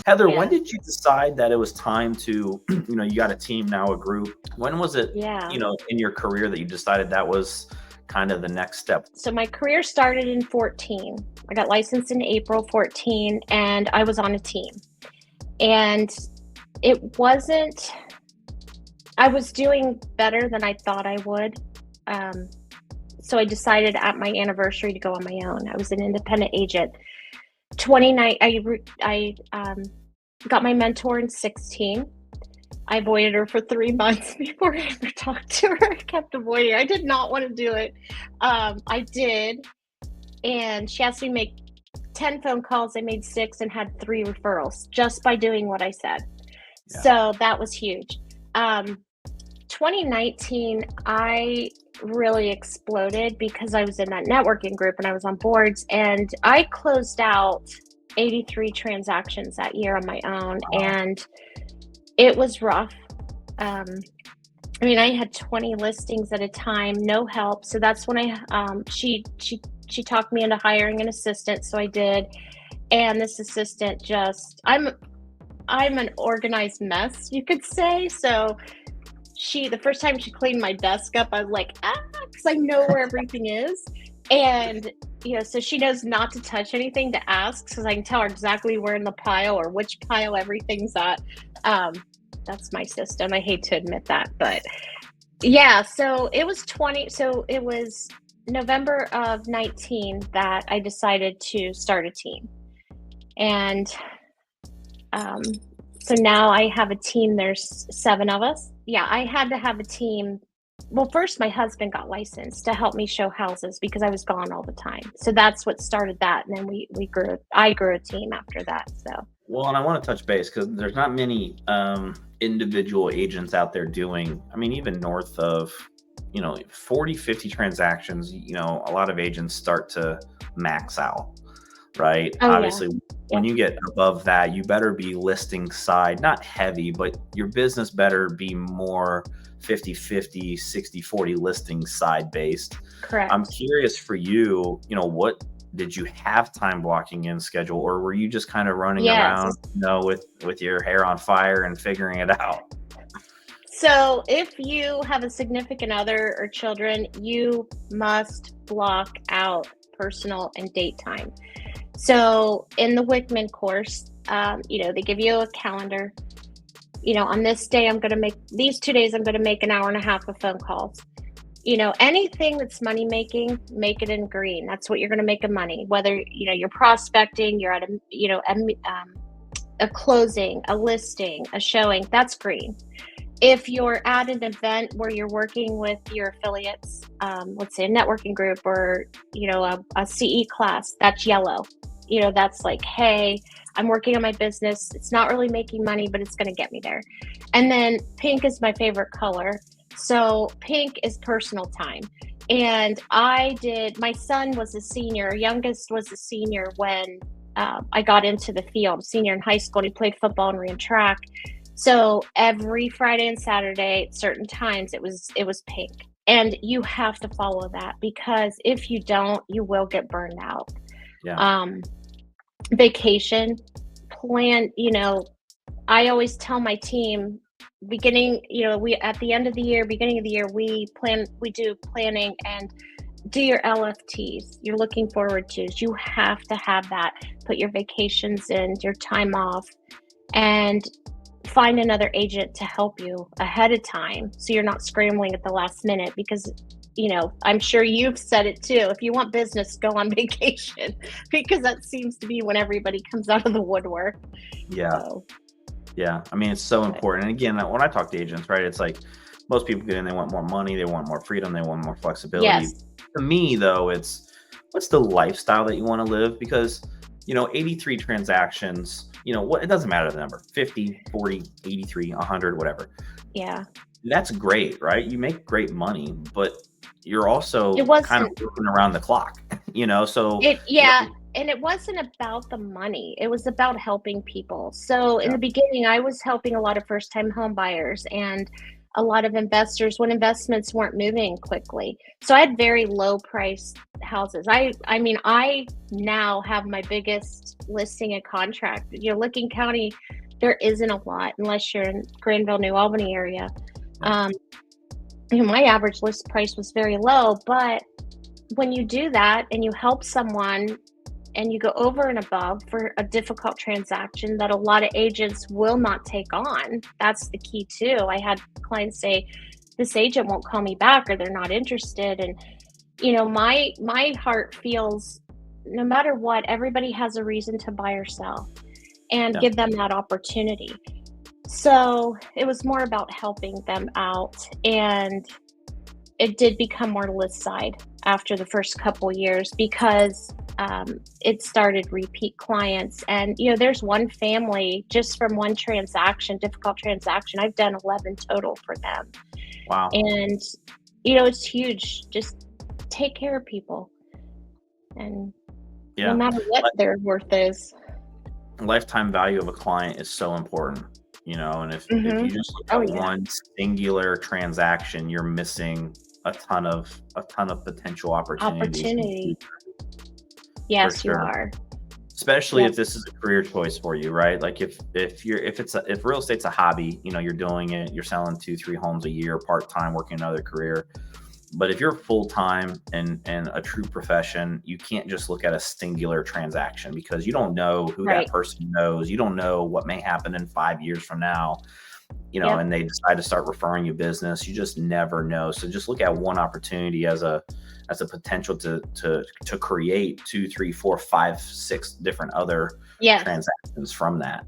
Heather, when Yeah. did you decide that it was time to, you got a team now, a group? When was it, Yeah. in your career that you decided that was kind of the next step? So my career started in 14. I got licensed in April 14, and I was on a team. And it wasn't, I was doing better than I thought I would. So I decided at my anniversary to go on my own. I was an independent agent. 29, I got my mentor in 16. I avoided her for 3 months before I ever talked to her. I kept avoiding her. I did not want to do it. I did, and she asked me to make 10 phone calls. I made 6 and had 3 referrals just by doing what I said. Yeah. So that was huge. 2019, I really exploded because I was in that networking group and I was on boards, and I closed out 83 transactions that year on my own. Wow. And it was rough. I mean, I had 20 listings at a time, no help. So that's when she talked me into hiring an assistant. So I did. And this assistant I'm an organized mess, you could say. So the first time she cleaned my desk up, I was like, because I know where everything is. And, so she knows not to touch anything, to ask, because I can tell her exactly where in the pile or which pile everything's at. That's my system. I hate to admit that, but yeah, so it was November of 19 that I decided to start a team. And so now I have a team. There's 7 of us. Yeah, I had to have a team. Well, first my husband got licensed to help me show houses because I was gone all the time. So that's what started that. And then I grew a team after that. So. Well, and I want to touch base because there's not many individual agents out there doing, even north of, 40, 50 transactions, a lot of agents start to max out, right? Oh, Obviously, yeah. When you get above that, you better be listing side, not heavy, but your business better be more 50-50, 60-40 listing side based. Correct. I'm curious for you, what did you have time blocking in schedule, or were you just kind of running around, with your hair on fire and figuring it out? So if you have a significant other or children, you must block out personal and date time. So in the Wickman course, they give you a calendar. On this day, these 2 days, I'm going to make an hour and a half of phone calls. Anything that's money making, make it in green. That's what you're going to make of money. Whether, you're prospecting, you're at a closing, a listing, a showing, that's green. If you're at an event where you're working with your affiliates, let's say a networking group or, a CE class, that's yellow. That's like, hey, I'm working on my business. It's not really making money, but it's going to get me there. And then pink is my favorite color. So pink is personal time. And my son was a senior, youngest was a senior when I got into the field, senior in high school. And he played football and ran track. So every Friday and Saturday at certain times, it was pink. And you have to follow that, because if you don't, you will get burned out. Yeah. Vacation plan, I always tell my team, beginning, at the end of the year, beginning of the year, we do planning and do your LFTs, you're looking forward to. You have to have that. Put your vacations in, your time off, and find another agent to help you ahead of time so you're not scrambling at the last minute, because I'm sure you've said it too. If you want business, go on vacation, because that seems to be when everybody comes out of the woodwork. Yeah. So. Yeah. it's so important. And again, when I talk to agents, right, it's like most people get in, they want more money, they want more freedom, they want more flexibility. Yes. To me, though, it's what's the lifestyle that you want to live? Because, 83 transactions, it doesn't matter the number, 50, 40, 83, 100, whatever. Yeah. That's great, right? You make great money, but you're also kind of working around the clock, so. And it wasn't about the money. It was about helping people. So in the beginning, I was helping a lot of first-time home buyers, and a lot of investors when investments weren't moving quickly. So I had very low priced houses. I mean, I now have my biggest listing in contract. Licking County, there isn't a lot unless you're in Granville, New Albany area. Yeah. My average list price was very low, but when you do that and you help someone and you go over and above for a difficult transaction that a lot of agents will not take on, that's the key too. I had clients say, this agent won't call me back or they're not interested. And my heart feels, no matter what, everybody has a reason to buy or sell, and Yeah. give them that opportunity. So it was more about helping them out, and it did become more list side after the first couple years because it started repeat clients. And there's one family just from one transaction, difficult transaction. I've done 11 total for them, Wow. and it's huge. Just take care of people, and no matter what their worth is. Lifetime value of a client is so important, and if you just look Oh at yeah, one singular transaction, you're missing a ton of potential opportunities in the opportunity. future, for Yes, you sure. are. Especially Yep. if this is a career choice for you, right? Like if real estate's a hobby, you're doing it, you're selling 2-3 homes a year, part-time, working another career. But if you're full-time and a true profession, you can't just look at a singular transaction because you don't know who that Right. person knows. You don't know what may happen in 5 years from now, Yep. and they decide to start referring you business. You just never know. So just look at one opportunity as a potential to create 2, 3, 4, 5, 6 different other Yes. transactions from that.